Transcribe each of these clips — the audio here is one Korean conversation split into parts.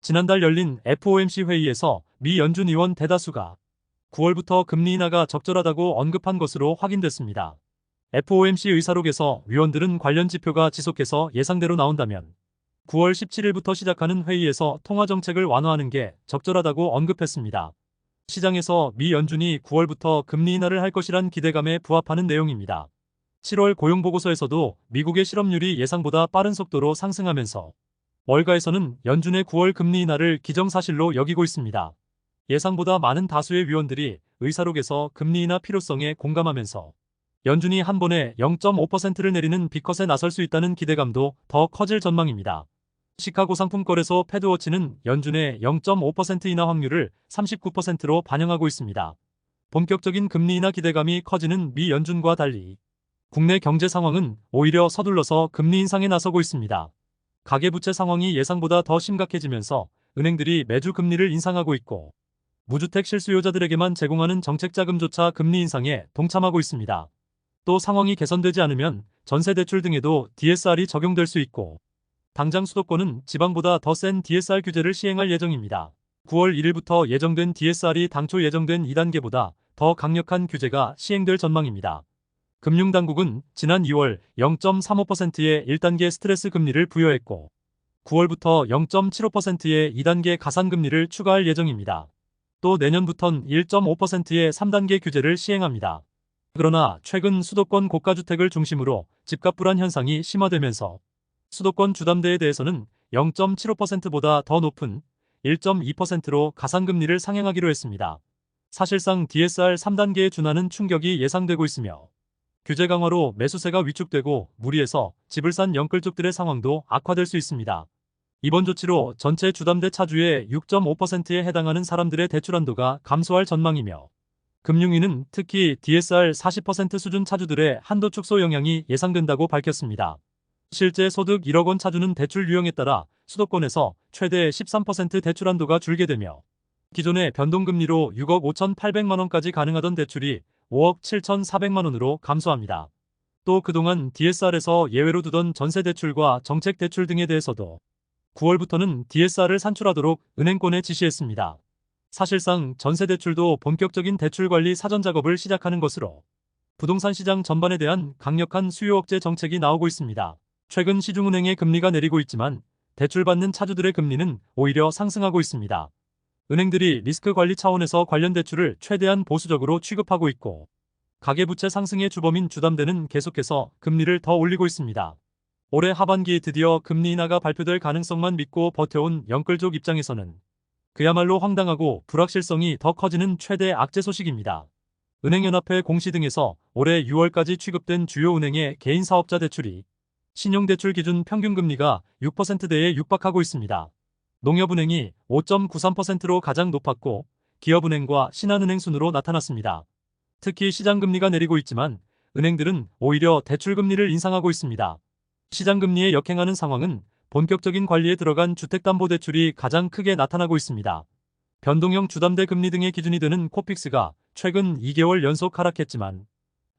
지난달 열린 FOMC 회의에서 미 연준 의원 대다수가 9월부터 금리 인하가 적절하다고 언급한 것으로 확인됐습니다. FOMC 의사록에서 위원들은 관련 지표가 지속해서 예상대로 나온다면 9월 17일부터 시작하는 회의에서 통화 정책을 완화하는 게 적절하다고 언급했습니다. 시장에서 미 연준이 9월부터 금리 인하를 할 것이란 기대감에 부합하는 내용입니다. 7월 고용보고서에서도 미국의 실업률이 예상보다 빠른 속도로 상승하면서 월가에서는 연준의 9월 금리 인하를 기정사실로 여기고 있습니다. 예상보다 많은 다수의 위원들이 의사록에서 금리 인하 필요성에 공감하면서 연준이 한 번에 0.5%를 내리는 빅컷에 나설 수 있다는 기대감도 더 커질 전망입니다. 시카고 상품거래소 패드워치는 연준의 0.5% 인하 확률을 39%로 반영하고 있습니다. 본격적인 금리 인하 기대감이 커지는 미 연준과 달리 국내 경제 상황은 오히려 서둘러서 금리 인상에 나서고 있습니다. 가계부채 상황이 예상보다 더 심각해지면서 은행들이 매주 금리를 인상하고 있고 무주택 실수요자들에게만 제공하는 정책자금조차 금리 인상에 동참하고 있습니다. 또 상황이 개선되지 않으면 전세대출 등에도 DSR이 적용될 수 있고 당장 수도권은 지방보다 더 센 DSR 규제를 시행할 예정입니다. 9월 1일부터 예정된 DSR이 당초 예정된 2단계보다 더 강력한 규제가 시행될 전망입니다. 금융당국은 지난 2월 0.35%의 1단계 스트레스 금리를 부여했고 9월부터 0.75%의 2단계 가산금리를 추가할 예정입니다. 또 내년부턴 1.5%의 3단계 규제를 시행합니다. 그러나 최근 수도권 고가주택을 중심으로 집값 불안 현상이 심화되면서 수도권 주담대에 대해서는 0.75%보다 더 높은 1.2%로 가산금리를 상향하기로 했습니다. 사실상 DSR 3단계에 준하는 충격이 예상되고 있으며 규제 강화로 매수세가 위축되고 무리해서 집을 산 영끌족들의 상황도 악화될 수 있습니다. 이번 조치로 전체 주담대 차주의 6.5%에 해당하는 사람들의 대출 한도가 감소할 전망이며 금융위는 특히 DSR 40% 수준 차주들의 한도 축소 영향이 예상된다고 밝혔습니다. 실제 소득 1억 원 차주는 대출 유형에 따라 수도권에서 최대 13% 대출 한도가 줄게 되며 기존의 변동금리로 6억 5,800만 원까지 가능하던 대출이 5억 7,400만 원으로 감소합니다. 또 그동안 DSR에서 예외로 두던 전세대출과 정책대출 등에 대해서도 9월부터는 DSR을 산출하도록 은행권에 지시했습니다. 사실상 전세대출도 본격적인 대출관리 사전 작업을 시작하는 것으로 부동산 시장 전반에 대한 강력한 수요 억제 정책이 나오고 있습니다. 최근 시중은행의 금리가 내리고 있지만 대출받는 차주들의 금리는 오히려 상승하고 있습니다. 은행들이 리스크 관리 차원에서 관련 대출을 최대한 보수적으로 취급하고 있고 가계부채 상승의 주범인 주담대는 계속해서 금리를 더 올리고 있습니다. 올해 하반기 드디어 금리 인하가 발표될 가능성만 믿고 버텨온 영끌족 입장에서는 그야말로 황당하고 불확실성이 더 커지는 최대 악재 소식입니다. 은행연합회 공시 등에서 올해 6월까지 취급된 주요 은행의 개인 사업자 대출이 신용대출 기준 평균금리가 6%대에 육박하고 있습니다. 농협은행이 5.93%로 가장 높았고 기업은행과 신한은행 순으로 나타났습니다. 특히 시장금리가 내리고 있지만 은행들은 오히려 대출금리를 인상하고 있습니다. 시장금리에 역행하는 상황은 본격적인 관리에 들어간 주택담보대출이 가장 크게 나타나고 있습니다. 변동형 주담대 금리 등의 기준이 되는 코픽스가 최근 2개월 연속 하락했지만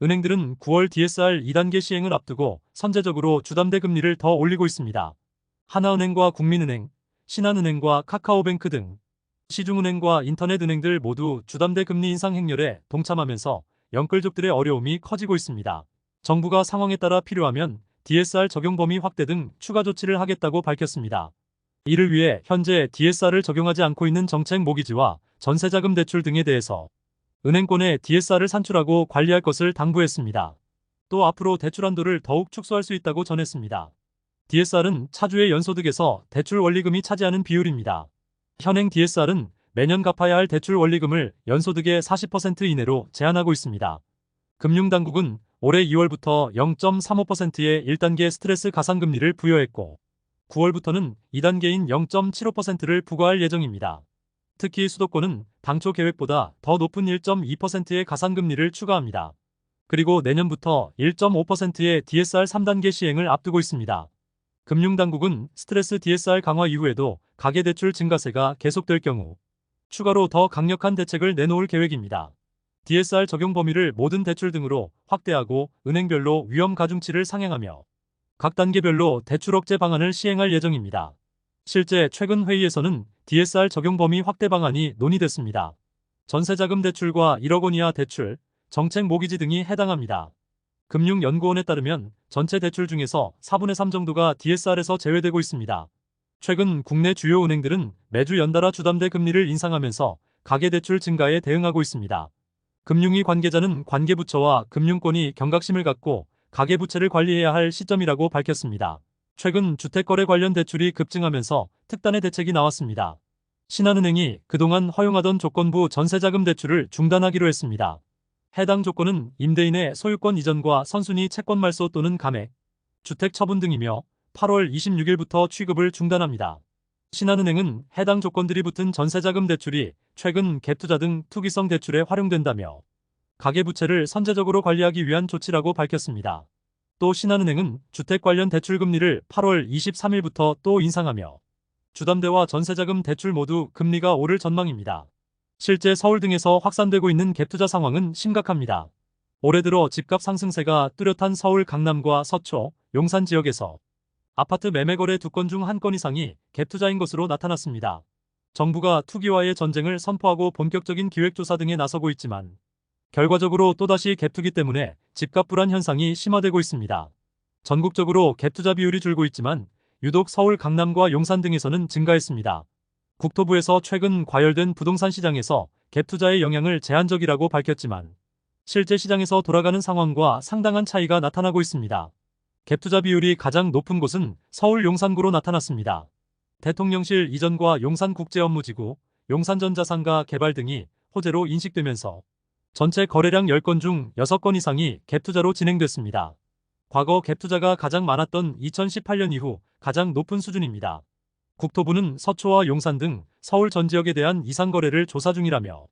은행들은 9월 DSR 2단계 시행을 앞두고 선제적으로 주담대 금리를 더 올리고 있습니다. 하나은행과 국민은행, 신한은행과 카카오뱅크 등 시중은행과 인터넷은행들 모두 주담대 금리 인상 행렬에 동참하면서 영끌족들의 어려움이 커지고 있습니다. 정부가 상황에 따라 필요하면 DSR 적용 범위 확대 등 추가 조치를 하겠다고 밝혔습니다. 이를 위해 현재 DSR을 적용하지 않고 있는 정책 모기지와 전세자금 대출 등에 대해서 은행권에 DSR을 산출하고 관리할 것을 당부했습니다. 또 앞으로 대출 한도를 더욱 축소할 수 있다고 전했습니다. DSR은 차주의 연소득에서 대출 원리금이 차지하는 비율입니다. 현행 DSR은 매년 갚아야 할 대출 원리금을 연소득의 40% 이내로 제한하고 있습니다. 금융당국은 올해 2월부터 0.35%의 1단계 스트레스 가산금리를 부여했고 9월부터는 2단계인 0.75%를 부과할 예정입니다. 특히 수도권은 당초 계획보다 더 높은 1.2%의 가산금리를 추가합니다. 그리고 내년부터 1.5%의 DSR 3단계 시행을 앞두고 있습니다. 금융당국은 스트레스 DSR 강화 이후에도 가계대출 증가세가 계속될 경우 추가로 더 강력한 대책을 내놓을 계획입니다. DSR 적용 범위를 모든 대출 등으로 확대하고 은행별로 위험 가중치를 상향하며 각 단계별로 대출 억제 방안을 시행할 예정입니다. 실제 최근 회의에서는 DSR 적용 범위 확대 방안이 논의됐습니다. 전세자금 대출과 1억 원 이하 대출, 정책 모기지 등이 해당합니다. 금융연구원에 따르면 전체 대출 중에서 4분의 3 정도가 DSR에서 제외되고 있습니다. 최근 국내 주요 은행들은 매주 연달아 주담대 금리를 인상하면서 가계대출 증가에 대응하고 있습니다. 금융위 관계자는 관계부처와 금융권이 경각심을 갖고 가계부채를 관리해야 할 시점이라고 밝혔습니다. 최근 주택거래 관련 대출이 급증하면서 특단의 대책이 나왔습니다. 신한은행이 그동안 허용하던 조건부 전세자금 대출을 중단하기로 했습니다. 해당 조건은 임대인의 소유권 이전과 선순위 채권 말소 또는 감액, 주택 처분 등이며 8월 26일부터 취급을 중단합니다. 신한은행은 해당 조건들이 붙은 전세자금 대출이 최근 갭투자 등 투기성 대출에 활용된다며 가계부채를 선제적으로 관리하기 위한 조치라고 밝혔습니다. 또 신한은행은 주택 관련 대출 금리를 8월 23일부터 또 인상하며 주담대와 전세자금 대출 모두 금리가 오를 전망입니다. 실제 서울 등에서 확산되고 있는 갭투자 상황은 심각합니다. 올해 들어 집값 상승세가 뚜렷한 서울 강남과 서초, 용산 지역에서 아파트 매매 거래 2건 중 1건 이상이 갭투자인 것으로 나타났습니다. 정부가 투기와의 전쟁을 선포하고 본격적인 기획조사 등에 나서고 있지만 결과적으로 또다시 갭투기 때문에 집값 불안 현상이 심화되고 있습니다. 전국적으로 갭투자 비율이 줄고 있지만 유독 서울 강남과 용산 등에서는 증가했습니다. 국토부에서 최근 과열된 부동산 시장에서 갭투자의 영향을 제한적이라고 밝혔지만 실제 시장에서 돌아가는 상황과 상당한 차이가 나타나고 있습니다. 갭투자 비율이 가장 높은 곳은 서울 용산구로 나타났습니다. 대통령실 이전과 용산국제업무지구, 용산전자상가 개발 등이 호재로 인식되면서 전체 거래량 10건 중 6건 이상이 갭투자로 진행됐습니다. 과거 갭투자가 가장 많았던 2018년 이후 가장 높은 수준입니다. 국토부는 서초와 용산 등 서울 전 지역에 대한 이상 거래를 조사 중이라며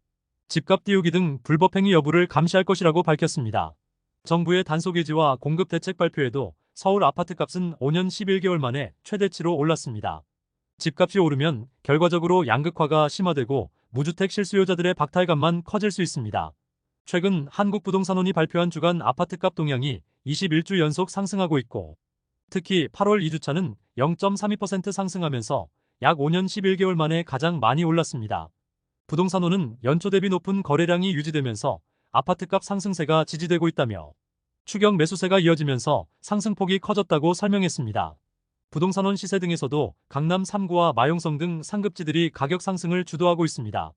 집값 띄우기 등 불법 행위 여부를 감시할 것이라고 밝혔습니다. 정부의 단속일지와 공급 대책 발표에도 서울 아파트값은 5년 11개월 만에 최대치로 올랐습니다. 집값이 오르면 결과적으로 양극화가 심화되고 무주택 실수요자들의 박탈감만 커질 수 있습니다. 최근 한국부동산원이 발표한 주간 아파트값 동향이 21주 연속 상승하고 있고 특히 8월 2주차는 0.32% 상승하면서 약 5년 11개월 만에 가장 많이 올랐습니다. 부동산원은 연초 대비 높은 거래량이 유지되면서 아파트값 상승세가 지지되고 있다며 추격 매수세가 이어지면서 상승폭이 커졌다고 설명했습니다. 부동산원 시세 등에서도 강남 3구와 마용성 등 상급지들이 가격 상승을 주도하고 있습니다.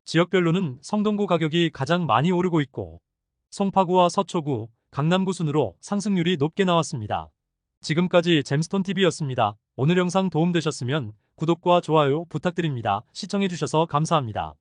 지역별로는 성동구 가격이 가장 많이 오르고 있고 송파구와 서초구, 강남구 순으로 상승률이 높게 나왔습니다. 지금까지 잼스톤TV였습니다. 오늘 영상 도움되셨으면 구독과 좋아요 부탁드립니다. 시청해주셔서 감사합니다.